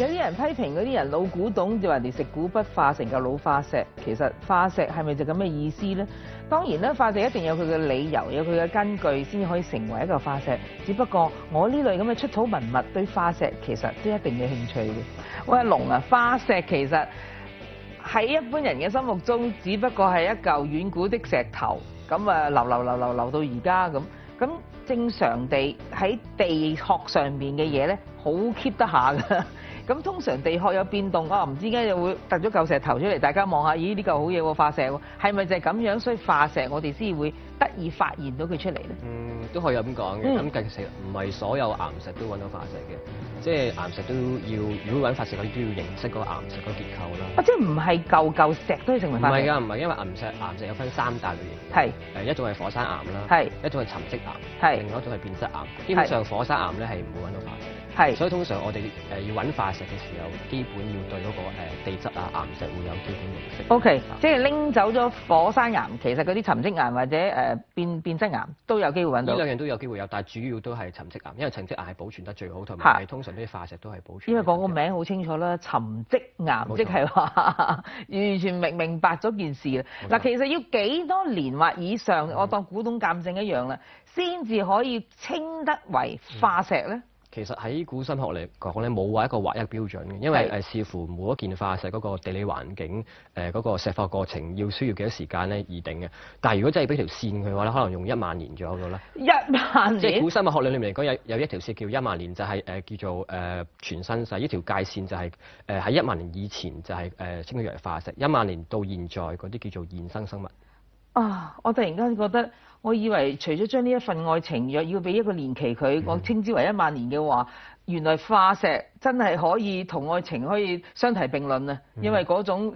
有啲人批評嗰啲人老古董，就話人哋食古不化，成嚿老化石。其實化石係咪就咁嘅意思咧？當然啦，化石一定有佢嘅理由，有佢嘅根據，先至可以成為一個化石。只不過我呢類咁嘅出土文物對化石其實都一定嘅興趣嘅。喂，阿龍啊，化石其實喺一般人嘅心目中，只不過係一嚿遠古的石頭，咁啊流到而家咁。咁正常地喺地殼上面嘅嘢咧，好 keep 得下㗎。咁通常地殼有變動啊，唔知點解又會突咗嚿石頭出嚟，大家望下，咦呢嚿好嘢喎，化石喎，係咪就係咁樣？所以化石我哋先會得以發現到佢出嚟咧。都可以咁講嘅。咁其實唔係所有岩石都揾到化石嘅，即係岩石都要，如果揾化石，佢都要認識嗰個岩石個結構啦。啊，即係唔係嚿石都可以成為化石？唔係㗎，唔係，因為岩石有分3大類型。係。一種係火山岩啦。係。一種係沉積岩。係。另外一種係變質岩。基本上火山岩咧係唔會揾到化石。係。所以通常我哋要揾化石嘅時候，基本要對嗰個地質啊、岩石會有基本認識。OK，即係拎走咗火山岩，其實嗰啲沉積岩或者變質岩都有機會揾到。呢兩樣都有機會有，但係主要都係沉積岩，因為沉積岩係保存得最好，同埋通常啲化石都係保存。因為講個名好清楚啦，沉積岩，即係話完全明白咗件事啦。嗱，其實要幾多年或以上，我當古董鑑證一樣啦，先至可以稱得為化石咧？其實喺古生學嚟講咧，冇話一個劃一標準嘅，因為視乎每一件化石嗰個地理環境、嗰個石化過程需要幾多時間咧而定嘅。但係如果真係俾條線佢嘅話咧，可能用1萬年左右啦。1萬年。即係古生物學理論嚟講，有一條線叫1萬年，就係叫做全新世。呢條界線就係喺1萬年以前就係稱之為化石，1萬年到現在嗰啲叫做現生生物。啊！我突然間覺得，我以為除咗將呢一份愛情若要俾一個年期佢，我稱之為1萬年嘅話，原來化石真係可以同愛情可以相提並論啊！因為嗰種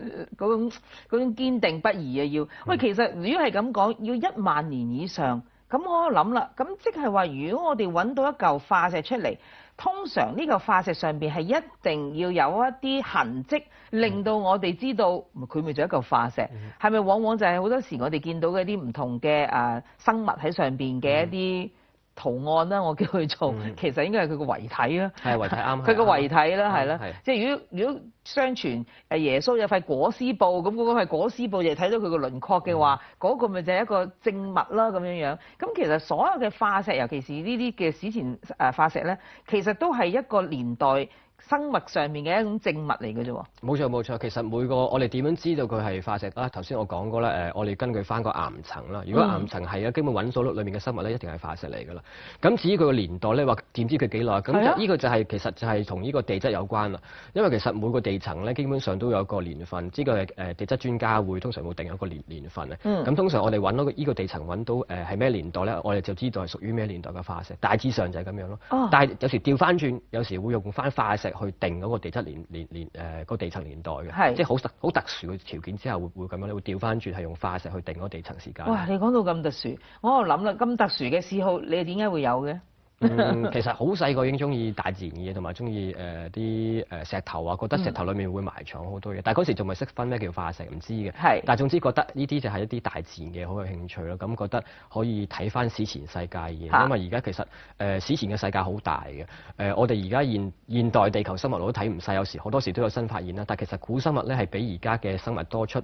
堅定不移啊要。喂，其實如果係咁講，要1萬年以上，咁我諗啦，咁即係話，如果我哋揾到一嚿化石出嚟，通常呢嚿化石上邊係一定要有一啲痕跡，令到我哋知道佢咪就一嚿化石。係咪往往就係好多時我哋見到嘅啲唔同嘅生物喺上邊嘅一啲圖案啦，我叫佢做，其實應該係佢個遺體啦。係遺體啱。佢個遺體啦，係啦。即係如果相傳耶穌有塊裹屍布，咁嗰個係裹屍布，就睇到佢個輪廓嘅話，嗰個咪就係一個證物啦咁樣樣。咁其實所有嘅化石，尤其是呢啲嘅史前化石咧，其實都係一個年代生物上面嘅一種證物嚟嘅啫喎。冇錯冇錯，其實每個我哋點樣知道佢係化石啊？頭先我講過啦，我哋根據翻個岩層啦。如果岩層係基本揾到裏面嘅生物咧，一定係化石嚟㗎啦。咁至於佢個年代咧，話點知佢幾耐？咁呢個就係其實就係同呢個地質有關啦。因為其實每個地層咧，基本上都有一個年份。呢個係地質專家會通常會定一個年份啊。咁通常我哋揾到呢個地層揾到係咩年代咧，我哋就知道係屬於咩年代嘅化石。大致上就係咁樣咯。但係有時調翻轉，有時會用翻化石去定嗰個地質個地層年代嘅，即係好特殊嘅條件之下會咁樣，你會調翻轉係用化石去定嗰個地層時間。哇！你講到咁特殊，我喺度諗啦，咁特殊嘅嗜好，你點解會有嘅？其實好細個已經中意大自然嘅嘢，同埋中意啲石頭啊，覺得石頭裡面會埋藏好多嘢。但係嗰時仲未識分咩叫化石，唔知嘅。但係總之覺得呢啲就係一啲大自然嘅好有興趣咯。咁覺得可以睇翻史前世界嘅嘢，因為而家其實史前嘅世界好大嘅。我哋而家現代地球生物都睇唔晒，有時好多時都有新發現啦。但係其實古生物咧係比而家嘅生物多出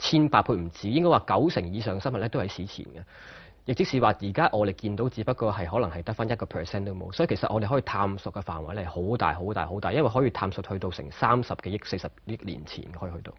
1,800倍唔止，應該話90%以上生物咧都係史前嘅。亦即是話，而家我哋見到只不過係可能係得翻1% 都冇，所以其實我哋可以探索嘅範圍咧係好大好大好大，因為可以探索去到成30幾億、40億年前可以去到。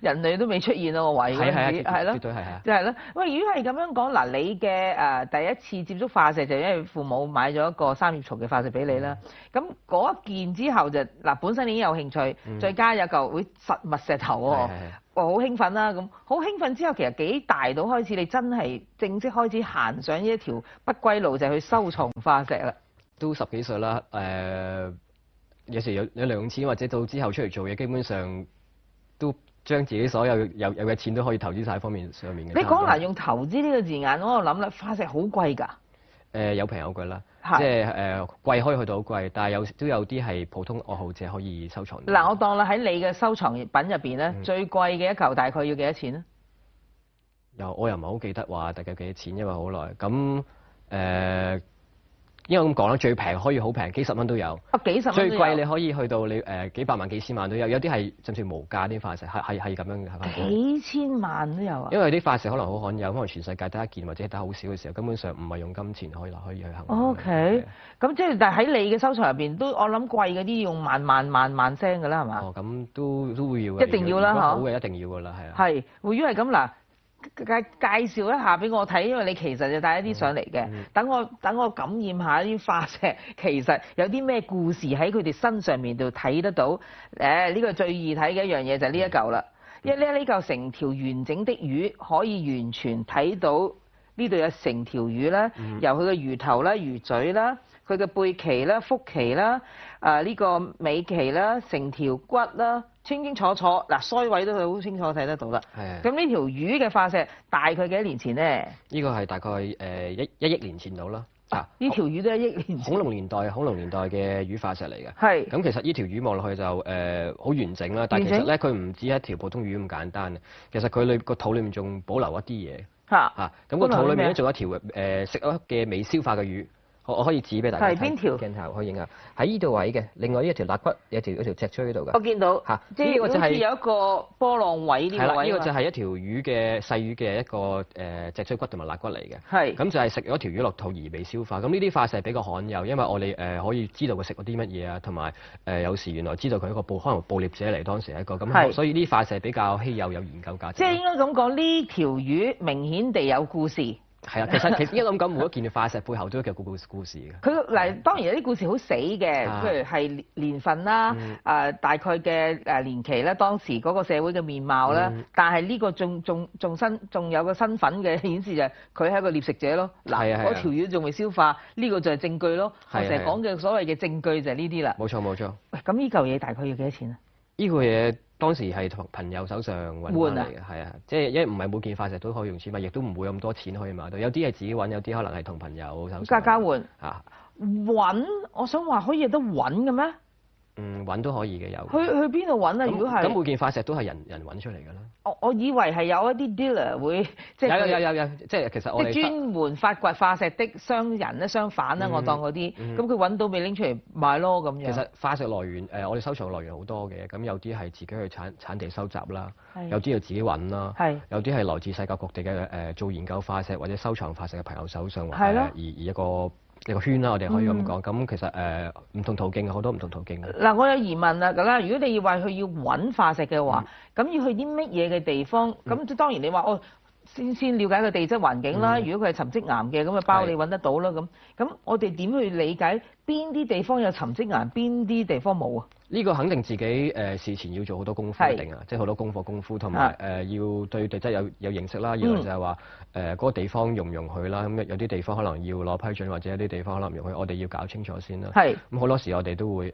人類都未出現啊！我懷疑係咯，絕對係啊，即係咯。喂，如果係咁樣講，嗱，你嘅第一次接觸化石就因為父母買咗一個三葉蟲嘅化石俾你啦。咁嗰一件之後就嗱，本身你已經有興趣，再加有嚿會實物石頭喎，好興奮啦！咁好興奮之後，其實幾大到開始你真係正式開始行上呢一條不歸路，就係去收藏化石啦。都10幾歲啦，有時有2錢，或者到之後出嚟做嘢，基本上都將自己所有嘅錢都可以投資晒喺方面上面嘅。你講嗱，用投資呢個字眼，我諗啦，化石好貴㗎。有平有貴啦，即係貴可以去到好貴，但係都有啲係普通愛好者可以收藏。嗱，我當啦喺你嘅收藏品入邊咧，最貴嘅一嚿大概要幾多錢咧？我又唔係好記得話大概幾多錢，因為好耐咁應該咁講啦，最平可以好平，幾十蚊都有。幾十蚊最貴你可以去到你幾百萬、幾千萬都有，有啲係甚至無價啲化石，係咁樣嘅。幾千萬都有啊！因為啲化石可能好罕有，可能全世界得一件或者得好少嘅時候，根本上唔係用金錢可以去衡量。OK，咁即係但係喺你嘅收藏入邊都我諗貴嗰啲用萬聲㗎啦，係嘛？哦，咁都會要嘅。一定要啦，好嘅一定要㗎啦，係啊。係，如果係咁嗱。介紹一下俾我睇，因為你其實就帶一啲上嚟嘅，等我感染下啲化石，其實有啲咩故事喺佢哋身上面度睇得到。呢個最易睇嘅一樣嘢就係呢一嚿啦，因為呢嚿成條完整的魚可以完全睇到呢度有成條魚啦，由佢嘅魚頭啦、魚嘴啦、佢嘅背鰭啦、腹鰭啦、呢個尾鰭啦、成條骨啦。清清楚楚，嗱腮位都好清楚睇得到啦。係。咁呢條魚嘅化石大概幾多年前咧？呢個係大概1億年前到啦。呢條魚都係1億年前。恐龍年代嘅魚化石嚟嘅。係。咁其實呢條魚望落去就好完整啦，但係其實咧佢唔止一條普通魚咁簡單嘅，其實佢個肚裏面仲保留一啲嘢。咁個肚裏面咧仲有一條食咗嘅未消化嘅魚。我可以指俾大家睇。係邊條？鏡頭可以影下。喺呢度位嘅，另外呢一條肋骨有條脊椎喺度㗎。我見到。即係好似有一個波浪位呢個位。係啦，呢個就係一條魚嘅細魚嘅一個脊椎骨同埋肋骨嚟嘅。係。咁就係食咗條魚落肚而未消化。咁呢啲化石比較罕有，因為我哋可以知道佢食咗啲乜嘢啊，同埋有時原來知道佢一個可能捕獵者嚟，當時係一個咁，所以呢啲化石比較稀有，有研究價值。即係應該咁講，呢條魚明顯地有故事。係啊，其實一諗咁，每一件化石背後都有個故事嘅。佢嗱當然有啲故事好死嘅，譬如係年份啦，大概嘅年期啦，當時嗰個社會嘅面貌啦，但係呢個仲有個身份嘅顯示就係佢係一個獵食者咯。嗱，嗰條魚仲未消化，呢個就係證據咯。我成日講嘅所謂嘅證據就係呢啲啦。冇錯冇錯。喂，咁呢嚿嘢大概要幾多錢啊？呢個嘢當時係同朋友手上揾翻嚟嘅，係啊，即係因為唔係每件化石都可以用錢買，亦都唔會咁多錢可以買到，有啲係自己揾，有啲可能係同朋友手上交換啊。揾，我想話可以有得揾嘅咩？揾都可以嘅，有。去邊度揾啊？如果係咁每件化石都係人揾出嚟㗎啦。我以為係有一啲 dealer 會即係有，即係其實我哋專門發掘化石的商人咧、商販啦，我當嗰啲，咁佢揾到咪拎出嚟賣咯咁樣。其實化石來源我哋收藏來源好多嘅，咁有啲係自己去產地收集啦，有啲要自己揾啦，有啲係來自世界各地嘅做研究化石或者收藏化石嘅朋友手上，而一個圈啦，我哋可以咁講。咁其實唔同途徑，好多唔同途徑。嗱，我有疑問啦，咁啦，如果你要話佢要揾化石嘅話，咁要去啲乜嘢嘅地方？咁當然你話先了解個地質環境啦。如果佢係沉積岩嘅，咁就包你揾得到啦。咁我哋點去理解邊啲地方有沉積岩，邊啲地方冇啊？呢個肯定自己事前要做好多功夫定啊，即係好多功夫，同埋要對地質有認識啦。二來就係話嗰個地方容唔容許啦。咁有啲地方可能要攞批准，或者有啲地方可能唔容許，我哋要搞清楚先啦。咁好多時我哋都會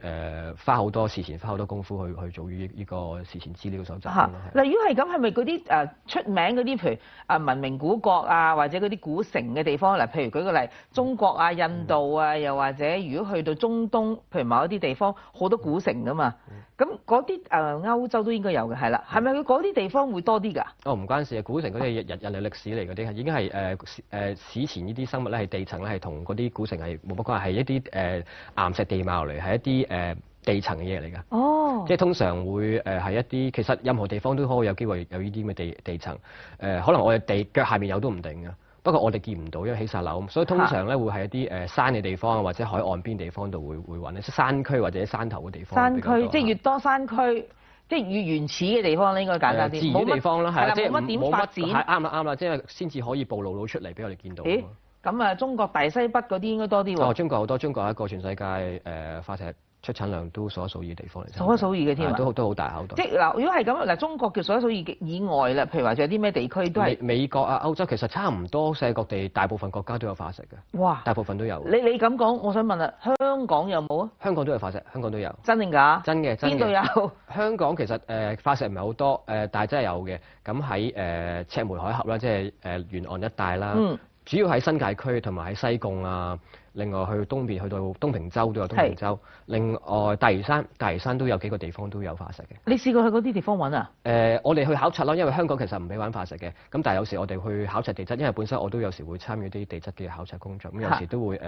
事前花好多功夫去做呢個事前資料搜集。嗱，如果係咁，係咪嗰啲出名嗰啲，譬如文明古國啊，或者嗰啲古城嘅地方？嗱，譬如舉個例，中國啊、印度啊，又或者如果去到中東，譬如某一啲地方好多古城㗎嘛，咁嗰啲歐洲都應該有嘅，係啦，係咪佢嗰啲地方會多啲㗎？唔關事啊，古城嗰啲係人類歷史嚟嗰啲，已經係史前呢啲生物咧，係地層咧係同嗰啲古城係冇乜關係，係一啲岩石地貌嚟，係一啲地層嘅嘢嚟㗎。哦，即係通常會係一啲，其實任何地方都可以有機會有呢啲咁嘅地層，可能我哋地腳下面有都唔定㗎。不過我哋見唔到，因為起晒樓，所以通常咧會係一啲山嘅地方或者海岸邊地方度會揾咧，山區或者山頭嘅地方。山區即係越多山區，即係越原始嘅地方咧，應該簡單啲。自然地方啦，係啦，即係冇乜點發展。啱啦，即係先至可以暴露到出嚟俾我哋見到。咁啊，中國大西北嗰啲應該多啲喎。中國好多，中國係一個全世界化石出產量都數一數二嘅地方嚟，數一數二嘅添，都好大口度。即係嗱，如果係咁嗱，中國嘅數一數二以外啦，譬如話仲有啲咩地區都係美國啊、歐洲，其實差唔多世界各地大部分國家都有化石嘅。哇！大部分都有。你咁講，我想問啦，香港有冇啊？香港都有化石，香港都有。真定假？真嘅。邊度有？香港其實化石唔係好多，但係真係有嘅。咁喺赤梅海峽啦，即係沿岸一帶啦。主要喺新界區同埋喺西貢啊，另外去東邊去到東平洲都有東平洲，另外大嶼山都有幾個地方都有化石嘅。你試過去嗰啲地方揾啊？我哋去考察咯，因為香港其實唔俾玩化石嘅，咁但係有時我哋去考察地質，因為本身我都有時會參與啲地質嘅考察工作，咁有時都會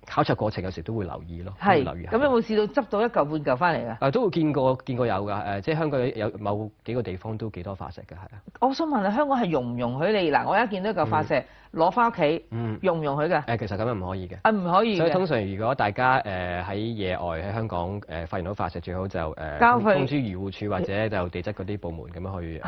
考察過程有時都會留意咯，都係會留意下。咁有冇試到執到一嚿半嚿翻嚟啊？都會見過有㗎，即係香港有某幾個地方都幾多化石嘅，係啊。我想問下香港係容唔容許你嗱？我一見到一嚿化石攞翻屋企，容唔容許㗎？其實咁樣唔可以嘅。啊，唔可以嘅。所以通常如果大家喺野外喺香港發現到化石，最好就交去通知漁護署或者就地質嗰啲部門咁樣去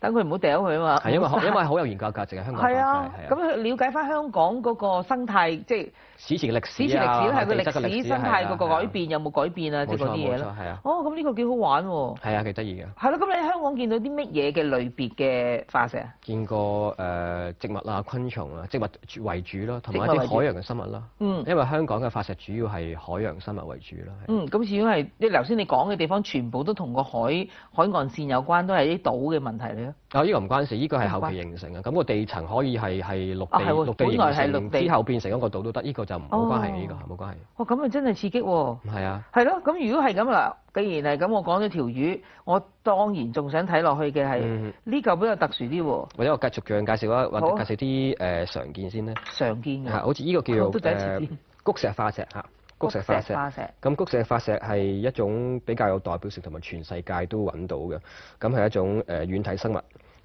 等佢唔好掉佢啊嘛。係因為好有研究價值嘅香港化石。係啊，咁佢了解翻香港嗰個生態，即係史前嘅歷史史前歷史係個地質嘅歷史生態個改變有冇改變啊？即係嗰啲嘢咯。係啊。哦，咁呢個幾好玩喎。係啊，幾得意嘅。係咯，咁你喺香港見到啲乜嘢嘅類別嘅化石啊？見過植物啊、昆蟲啊，植物為主咯，同埋一啲海洋嘅生物啦。因為香港嘅化石主要係海洋生物為主啦。咁始終係頭先你講嘅地方，全部都同個海岸線有關，都係啲島嘅問題嚟咯。呢個唔關事，呢個係後期形成嘅。咁個地層可以係陸地形成，之後變成一個島都得。呢個就冇關係嘅，呢個冇關係。咁啊真係刺激喎！係啊。係咯，咁如果係咁啦，既然係咁，我講咗條魚，我當然仲想睇落去嘅係呢嚿比較特殊啲喎。或者我繼續樣介紹啊，或者介紹啲常見先咧。常見嘅。好似呢個叫做菊石化石嚇。菊石化石。咁菊石化石係一種比較有代表性同埋全世界都揾到嘅，咁係一種軟體生物。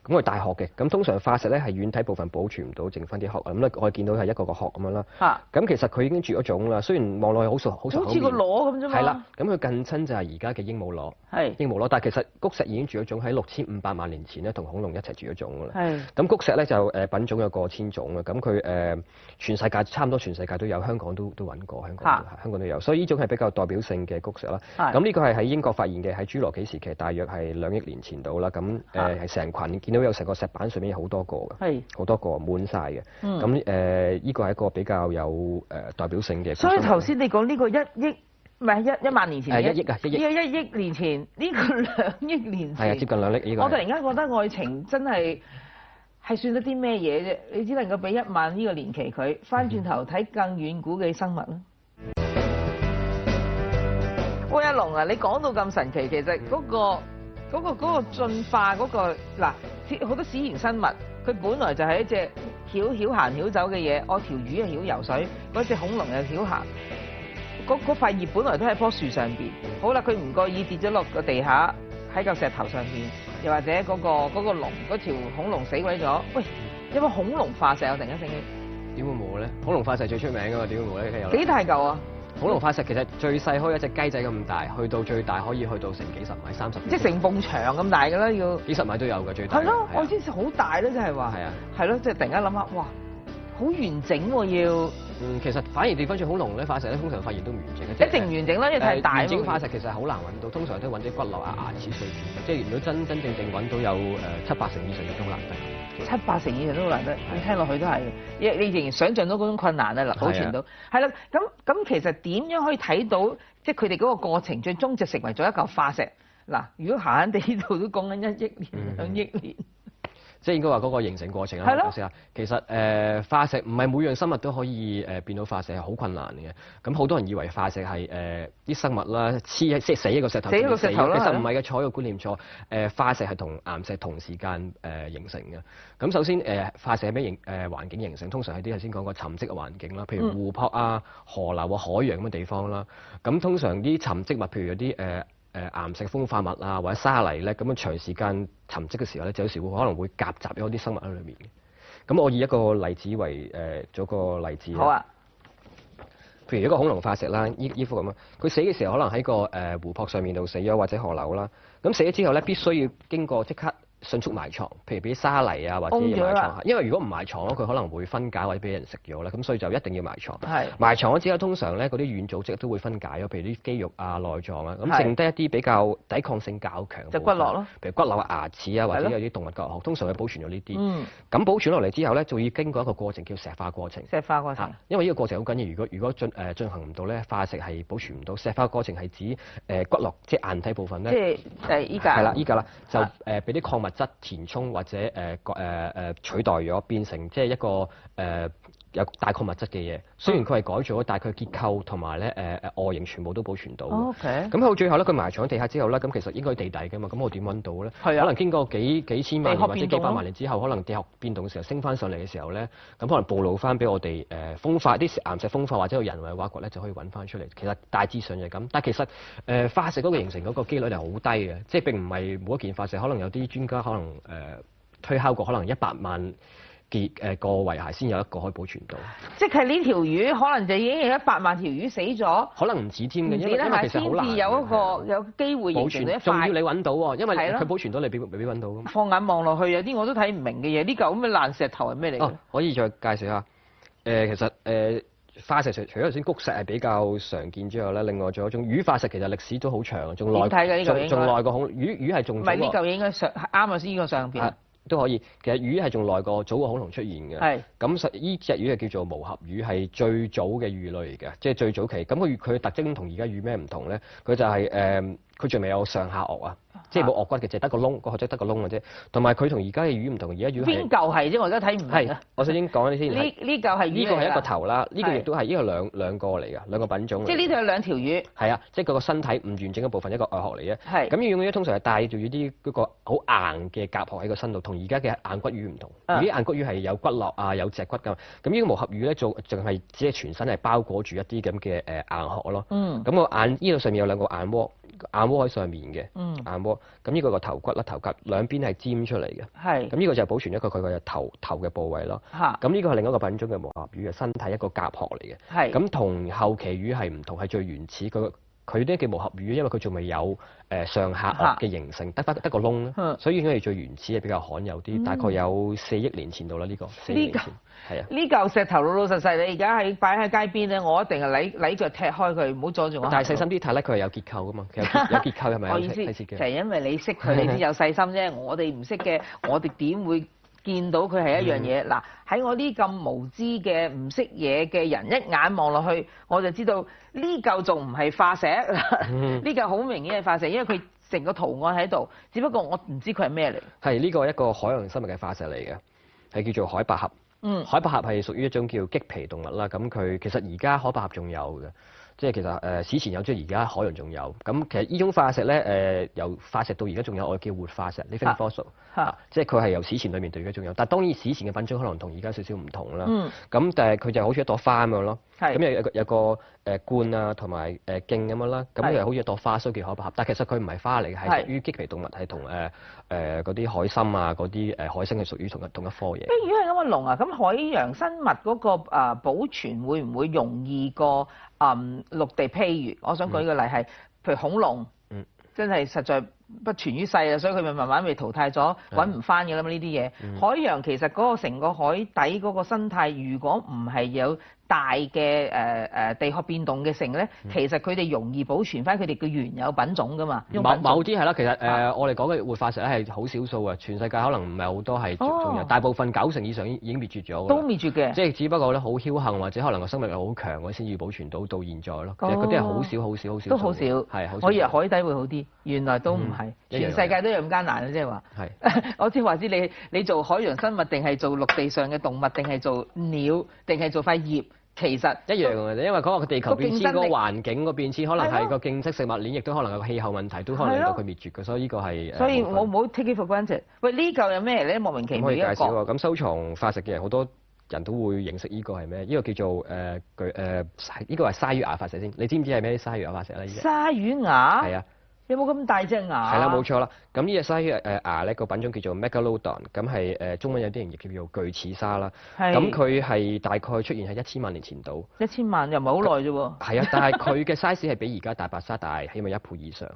咁佢大殼嘅，咁通常化石咧係軟體部分保存唔到，剩翻啲殼。咁咧我哋見到係一個個殼咁樣啦。咁其實佢已經絕咗種啦，雖然望落去好熟口面。好似個螺咁啫嘛。係啦，咁佢近親就係而家嘅鸚鵡螺。鸚鵡螺，但係其實菊石已經絕咗種，喺6500萬年前咧同恐龍一齊絕咗種㗎啦。咁菊石咧就品種有過千種啊，咁佢全世界差唔多全世界都有，香港都揾過，香港都有，所以呢種係比較代表性嘅菊石啦。咁呢個係喺英國發現嘅，喺侏羅紀時期，大約係2億年前到啦。咁係成群見到有成個石板上面有好多個嘅，好多個滿晒嘅。咁呢個係一個比較有代表性嘅。所以頭先你講呢個1億唔係1萬年前1億啊，1億。呢個1億年前，呢個2億年前。係啊，接近2億呢個。我突然間覺得愛情真係算得啲咩嘢啫？你只能夠俾1萬呢個年期佢，翻轉頭睇更遠古嘅生物啦。喂，阿龍啊，你講到咁神奇，其實嗰個進化嗰個嗱，好多史前生物，佢本來就係一隻曉行曉走嘅嘢。我條魚係曉游水，嗰隻恐龍又曉行。嗰塊葉本來都喺棵樹上邊，好啦，佢唔覺意跌咗落個地下，喺嚿石頭上邊，又或者嗰個龍嗰條恐龍死鬼咗。喂，有冇恐龍化石啊？突然間醒起，點會冇咧？恐龍化石最出名㗎嘛，點會冇咧？幾大嚿啊？恐龍化石其實最細可以一隻雞仔咁大，去到最大可以去到成幾十米、30米。即係成埲牆咁大㗎啦，要幾十米都有㗎，最大。係咯，我知好大咯，即係話。係啊。係咯，即係突然間諗下，哇，好完整喎要。其實反而調翻轉恐龍咧化石咧，通常發現都唔完整嘅。一定唔完整啦，因為太大。完整化石其實好難揾到，通常都揾啲骨骼啊、牙齒碎片，即係如果真正揾到有7-8成以上嘅都好難得。7-8成以上都好難得，你聽落去都係，你仍然想像到嗰種困難啊！保存到係啦，咁其實點樣可以睇到，即係佢哋嗰個過程最終就成為咗一嚿化石？嗱，如果閒閒地呢度都講緊1億年、2億年。即係應該話嗰個形成過程啦。係咯。其實化石唔係每樣生物都可以變到化石，係好困難嘅。咁好多人以為化石係啲生物啦，即係死一個石頭。死一個石頭啦。其實唔係嘅，錯個觀念錯。化石係同岩石同時間形成嘅。咁首先化石係咩環境形成？通常係啲頭先講過沉積嘅環境啦，譬如湖泊啊、河流啊、海洋咁嘅地方啦。咁通常啲沉積物，譬如有啲岩石風化物啊，或者沙泥咧，咁樣長時間沉積嘅時候咧，就有時可能會夾雜咗啲生物喺裏面嘅。咁我以一個例子為做個例子。好啊。譬如一個恐龍化石啦，依幅咁啊，佢死嘅時候可能喺個湖泊上面度死咗，或者河流啦。咁死咗之後咧，必須要經過即刻迅速埋藏，譬如俾沙泥啊或者要埋藏，因為如果唔埋藏咯，佢可能會分解或者俾人食咗啦，咁所以就一定要埋藏。埋藏咗之後，通常咧嗰啲軟組織都會分解咗，譬如啲肌肉啊、內臟啊，咁剩低一啲比較抵抗性較強。就骨骼咯。譬如骨骼啊、牙齒啊，或者有啲動物教學，通常會保存咗呢啲。咁保存落嚟之後咧，就要經過一個過程叫石化過程。石化過程。因為呢個過程好緊要，如果進行唔到咧，化石係保存唔到。石化過程係指骨骼即係硬體部分咧。即係依家。係啦，依家啦，就俾啲礦物質填充或者取代咗，變成即係一個有大礦物質嘅嘢。雖然佢係改咗，但係佢結構同埋咧外形全部都保存到。OK。咁到最後咧，佢埋藏喺地下之後咧，咁其實應該地底㗎嘛，咁我點揾到咧？係啊。可能經過幾千萬年或者幾百萬咯年之後，可能地殼變動嘅時候升翻上嚟嘅時候咧，咁可能暴露翻俾我哋風化啲岩石風化或者有人為挖掘咧，就可以揾翻出嚟。其實大致上就係咁，但係其實化石嗰個形成嗰個機率係好低嘅，即係並唔係每一件化石，可能有啲專家可能推敲過，可能100萬個遺骸先有一個可以保存到。即係呢條魚可能就已經有100萬條魚死咗，可能唔止添嘅，因為其實好難先至有一個有機會形成一塊。仲要你揾到喎，因為佢保存到你未必揾到。放眼望落去，有啲我都睇唔明嘅嘢，呢嚿咁嘅爛石頭係咩嚟嘅？可以再介紹下。其實化石除咗頭先谷石係比較常見之外咧，另外仲有一種魚化石，其實歷史都好長，仲耐過恐魚係仲。唔係呢嚿嘢應該上啱啊！先呢個上邊。都可以，其實魚係仲耐過早過恐龍出現嘅。係。咁呢隻魚係叫做無合魚，係最早嘅魚類嚟嘅，即係最早期。咁佢嘅特徵同而家魚咩唔同咧？佢就係佢仲未有上下顎啊，即係冇顎骨嘅，淨係得個窿，個殼仔得個窿嘅啫。同埋佢同而家嘅魚唔同，而家魚邊嚿係啫？我而家睇唔明。係，我首先講啲先。呢嚿係魚。呢個係一個頭啦，呢個亦都係呢個兩個嚟㗎，兩個品種。即係呢度有2條魚。係啊，即係佢個身體唔完整嘅部分，一個外殼嚟嘅。係。咁魚通常係帶住啲嗰個好硬嘅甲殼喺個身度，同而家嘅硬骨魚唔同。而啲硬骨魚係有骨骼啊，有脊骨㗎。咁呢個無合魚咧，淨係只係全身係包裹住一啲咁嘅硬殼咯。咁個眼呢度上面有2個眼窩。眼窩喺上面嘅，眼窩，咁呢個頭骨啦，頭甲兩邊係尖出嚟嘅，係，咁呢個就係保存一個佢個頭嘅部位咯，咁呢個係另一個品種嘅無合魚嘅身體一個甲殼嚟嘅，係，咁同後期魚係唔同，係最原始佢呢叫無合魚，因為佢仲未有上下顎嘅形成，得個窿咧，所以應該係最原始嘅，比較罕有啲，大概有4億年前到啦呢個，4億年前，係啊。呢嚿石頭老實實，你而家擺喺街邊咧，我一定係攆腳踢開佢，唔好阻住我。但係細心啲睇咧，佢係有結構噶嘛，有結構係咪？我意思就係因為你識佢，你先有細心啫。我哋唔識嘅，我哋點會見到佢係一樣嘢？嗱，喺我呢咁無知嘅唔識嘢嘅人，一眼望落去，我就知道呢嚿仲唔係化石，呢嚿好明顯係化石，因為佢成個圖案喺度，只不過我唔知佢係咩嚟。係呢個一個海洋生物嘅化石嚟嘅，係叫做海百合。海百合係屬於一種叫棘皮動物啦。咁佢其實而家海百合仲有嘅。即係其實史前有，即係而家海洋仲有。咁其實呢種化石咧由化石到而家仲有，我哋叫活化石 （living fossil）。即係佢係由史前裏面到而家仲有。但係當然史前嘅品種可能同而家少少唔同啦。咁但係佢就好似一朵花咁樣咯。咁有個冠啊同埋莖咁樣啦。咁又好似一朵花，所以叫海百合。但係其實佢唔係花嚟嘅，係屬於棘皮動物，係同嗰啲海參啊嗰啲海星係屬於同一科嘢。如果係咁嘅龍啊，咁海洋生物嗰個保存會唔會容易過陸地？譬如我想舉個例係，譬如恐龍，真係實在不存於世啊，所以佢咪慢慢被淘汰咗，揾唔翻嘅啦嘛呢啲嘢。海洋其實嗰個成個海底嗰個生態，如果唔係有大嘅地殼變動嘅成咧，其實佢哋容易保存翻佢哋嘅原有品種噶嘛。某啲係啦，其實我哋講嘅活化石咧係好少數啊，全世界可能唔係好多係仲有，大部分90%以上已經滅絕咗。都滅絕嘅。即係只不過咧好僥倖或者可能個生命力好強嗰先至保存到現在咯。其實嗰啲係好少。都好少。係好少。我以為海底會好啲，原來都唔係。全世界都有咁艱難啊！即係話。係。我即係話知你做海洋生物定係做陸地上嘅動物，定係做鳥，定係做塊葉？其實一樣嘅，因為嗰個地球變遷、嗰個環境個變遷，可能係個競爭食物鏈，亦都可能有氣候問題，都可能令到佢滅絕嘅。所以呢個係所以我唔好 take it for granted。喂，呢嚿有咩咧？莫名其妙一個。可以介紹喎。咁收藏化石嘅人，好多人都會認識呢個係咩？呢個叫做呢個係鯊魚牙化石先。你知唔知係咩鯊魚牙化石咧？鯊魚牙？係啊。有冇咁大隻牙？係啦，冇錯啦。咁呢隻鯊魚牙咧個品種叫做 Megalodon， 咁係中文有啲人亦叫做巨齒鯊啦。咁佢係大概出現喺1000萬年前度。1000萬又唔係好耐啫喎。係啊，但係佢嘅 size 係比而家大白鯊大起碼1倍以上。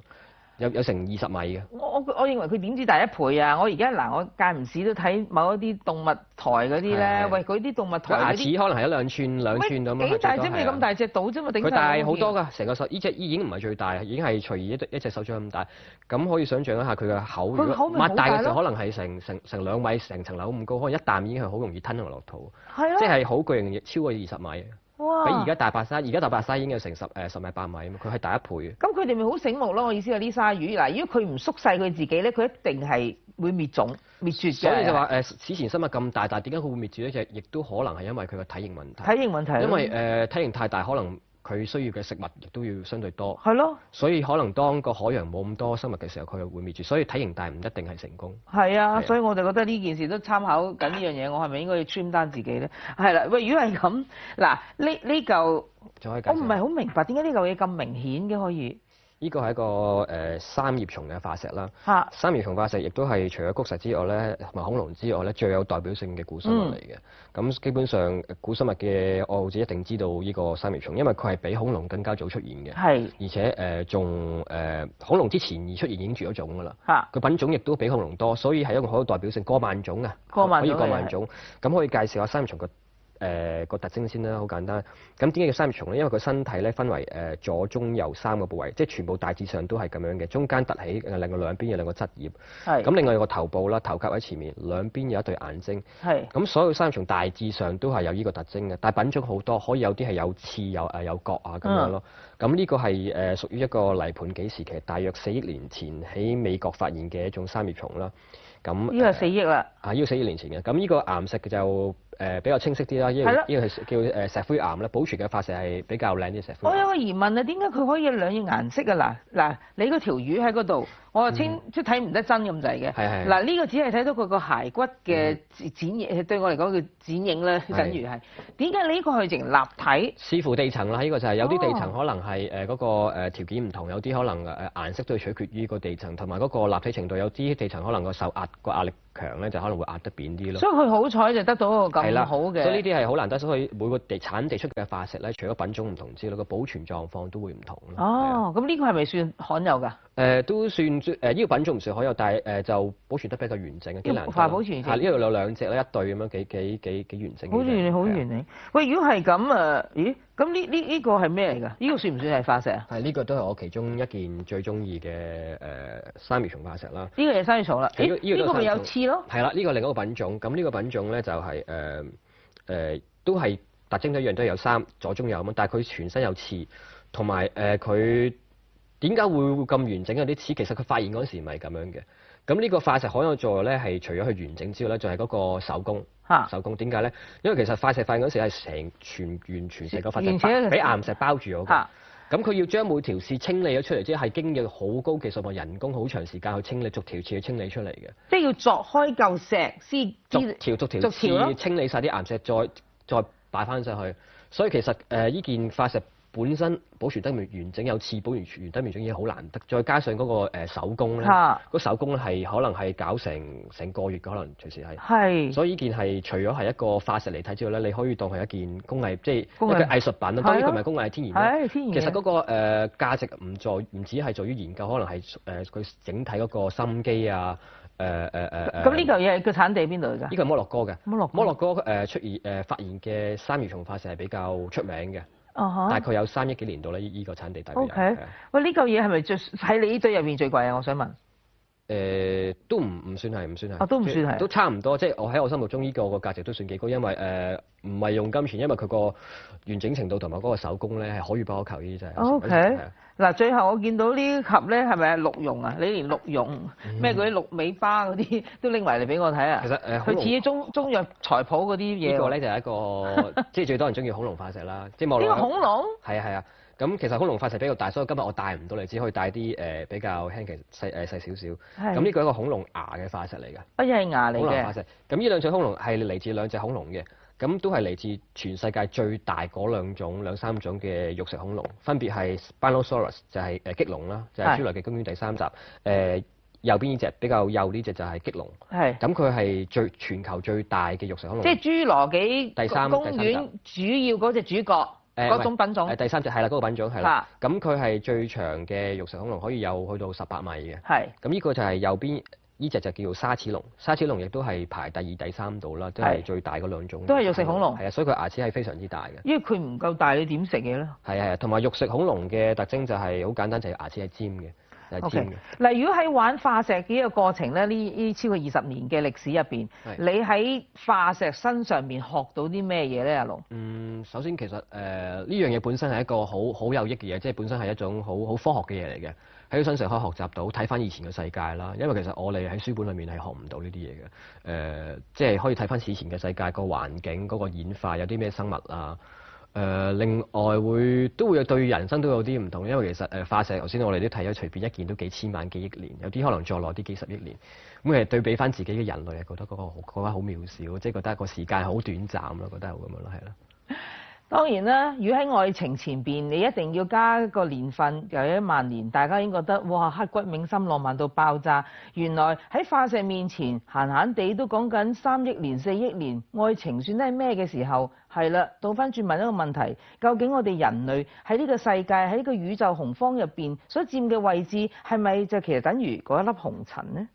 有成20米嘅。我認為佢點知第一倍啊！我而家我間唔時都睇某一啲動物台嗰啲咧，喂嗰啲動物台牙齒可能係1、2寸、2寸咁樣。幾大隻？你咁大隻到啫嘛？佢大好多㗎，成個手呢隻已經唔係最大，已經係隨意一隻手掌咁大。咁可以想象一下佢嘅口，如果擘大嘅時候，可能係成2米、成層樓咁高，可能一啖已經係好容易吞落肚。係咯。即係好巨型，超過20米。哇！比而家大白鯊，而家大白鯊已經有成10米8米啊嘛，佢係大1倍嘅。咁佢哋咪好醒目咯？我意思係啲鯊魚嗱，如果佢唔縮細佢自己咧，佢一定係會滅絕嘅。所以就話史前生物咁大，但係點解佢會滅絕咧？就亦都可能係因為佢個體型問題。體型問題。因為體型太大，可能佢需要嘅食物亦都要相對多。係咯。所以可能當個海洋冇咁多生物嘅時候，佢會滅絕。所以體型大唔一定係成功。係啊，所以我就覺得呢件事都參考緊呢樣嘢，我係咪應該要 trim 單自己咧？係啦，喂，如果係咁，嗱呢嚿，我唔係好明白點解呢嚿嘢咁明顯嘅可以？呢個係一個三葉蟲嘅化石啦。嚇！三葉蟲化石亦都係除咗谷石之外咧，同埋恐龍之外咧，最有代表性嘅古生物嚟嘅。咁基本上古生物嘅愛好者一定知道呢個三葉蟲，因為佢係比恐龍更加早出現嘅。係。而且仲恐龍之前而出現已經絕咗種㗎啦。嚇！佢品種亦都比恐龍多，所以係一個好有代表性，過萬種啊！可以過萬種。咁可以介紹下三葉蟲個特徵先啦，好簡單。咁點解叫三葉蟲咧？因為佢身體咧分為左、中、右3個部位，即係全部大致上都係咁樣嘅。中間凸起，另外兩邊有2個側葉。係。咁另外有個頭部啦，頭殼喺前面，兩邊有一對眼睛。係。咁所有三葉蟲大致上都係有呢個特徵嘅，但係品種好多，可以有啲係有刺、有角啊咁樣咯。咁呢個係屬於一個泥盤紀時期，大約4億年前喺美國發現嘅一種三葉蟲啦。咁呢個係4億啦。呢個4億年前嘅。咁呢個岩石嘅就比較清晰啲啦，呢個係叫石灰岩啦，保存嘅化石係比較靚啲石灰岩。我有個疑問啊，點解佢可以有兩種顏色啊？嗱，你嗰條魚喺嗰度，我即係睇唔得真咁滯嘅。係。嗱，呢個只係睇到佢個骸骨嘅剪影，對我嚟講叫剪影咧，等於係。點解你呢個係淨立體？視乎地層啦，呢個就係有啲地層可能係嗰個條件唔同，有啲可能顏色都係取決於個地層同埋嗰個立體程度，有啲地層可能個受壓個壓力強咧，就可能會壓得扁啲咯。所以佢好彩就得到個咁好嘅。所以呢啲係好難得，所以每個產地出嘅化石咧，除咗品種唔同之外，個保存狀況都會唔同咯。哦，咁呢個係咪算罕有㗎？都算呢個品種唔算罕有，但係就保存得比較完整嘅，幾難得。保存。呢度有2隻咧，一對咁樣幾完整。好完美，好完美。喂，如果係咁啊，咦？咁呢個係咩嚟㗎？呢個算唔算係化石啊？呢個都係我其中一件最中意嘅三葉蟲化石啦。呢個係三葉蟲啦。呢個咪有刺咯？係啦，呢個另一個品種。咁呢個品種咧就係都係特徵一樣，都係有左中右咁，但係佢全身有刺，同埋佢點解會咁完整有啲刺？其實佢發現嗰時唔係咁樣嘅。咁呢個化石罕有在咧係除咗佢完整之外咧，仲係嗰個手工。手工點解咧？因為其實化石發現嗰時係完全成個化石俾岩石包住咗嘅。咁佢要將每條刺清理咗出嚟，即係經過好高技術同人工好長時間去清理，逐條刺去清理出嚟嘅。即係要鑿開嚿石先逐條刺清理晒啲岩石，再擺翻上去。所以其實呢件化石本身保存得完整，有刺保存得完整已經好難得，再加上嗰個手工咧，個手工咧係可能係搞成個月嘅，可能隨時係。係。所以呢件係除咗係一個化石嚟睇之外咧，你可以當係一件工藝，即係一個藝術品啦。當然佢唔係工藝，係天然啦。係天然。其實嗰個價值唔止係在於研究，可能係佢整體嗰個心機啊。咁呢嚿嘢個產地邊度㗎？呢個係摩洛哥嘅。摩洛哥發現嘅三葉蟲化石係比較出名嘅。大概有3億幾年度咧，呢個產地大概有。OK。喂，呢嚿嘢係咪喺你呢堆入邊最貴啊？我想問。都唔算係。都唔算係。都差唔多，即係我喺我心目中呢個價值都算幾高，因為唔係用金錢，因為佢個完整程度同埋嗰個手工咧係可遇不可求，呢啲真係。OK。嗱，最後我見到呢盒咧係咪鹿茸啊？你連鹿茸咩嗰啲鹿尾巴嗰啲都拎埋嚟俾我睇啊！其實佢似啲中藥材鋪嗰啲嘢。呢個咧就係一個即係最多人中意恐龍化石啦，即係望落。呢個恐龍？係啊。咁其實恐龍化石比較大，所以今日我帶唔到嚟，只可以帶啲比較輕嘅細少少。咁呢個係一個恐龍牙嘅化石嚟嘅。又係牙嚟嘅。恐龍化石。咁呢兩隻恐龍係嚟自兩隻恐龍嘅。咁都係嚟自全世界最大嗰兩三種嘅肉食恐龍，分別係 Spinosaurus 就係激龍啦，就係《侏羅紀公園》第3集。右邊呢隻比較幼呢隻就係激龍。係。咁佢係全球最大嘅肉食恐龍。即係侏羅紀公園主要嗰隻主角嗰種品種。第3隻係啦，嗰個品種係啦。咁佢係最長嘅肉食恐龍，可以有去到18米嘅。係。咁呢個就係右邊。呢隻就叫做沙齒龍，沙齒龍亦都係排第2、第3度啦，都係最大嗰2種。都係肉食恐龍。係啊，所以佢牙齒係非常之大嘅。因為佢唔夠大，你點食嘢咧？係啊，同埋肉食恐龍嘅特徵就係好簡單，就係牙齒係尖嘅。就係 OK，尖嘅。嗱，如果喺玩化石嘅呢個過程咧，呢超過20年嘅歷史入邊，你喺化石身上邊學到啲咩嘢咧，阿龍？首先其實呢樣嘢本身係一個好有益嘅嘢，即係本身係一種好科學嘅嘢嚟嘅。喺佢身上可以學習到睇翻以前嘅世界啦，因為其實我哋喺書本裏面係學唔到呢啲嘢嘅。即係可以睇翻以前嘅世界個環境嗰個演化有啲咩生物啊。另外都會對人生都有啲唔同，因為其實化石頭先我哋都睇咗，隨便一件都幾千萬幾億年，有啲可能再耐啲幾十億年。咁其實對比翻自己嘅人類，覺得嗰個好渺小，即係覺得個時間好短暫咯，覺得係咁樣咯，係啦。當然啦，如果喺愛情前邊，你一定要加個年份，又有1萬年，大家已經覺得哇刻骨銘心、浪漫到爆炸。原來喺化石面前，閒閒地都講緊3億年、4億年，愛情算得係咩嘅時候？係啦，倒翻轉問一個問題：究竟我哋人類喺呢個世界、喺呢個宇宙洪荒入邊所佔嘅位置，係咪就其實等於嗰一粒紅塵呢？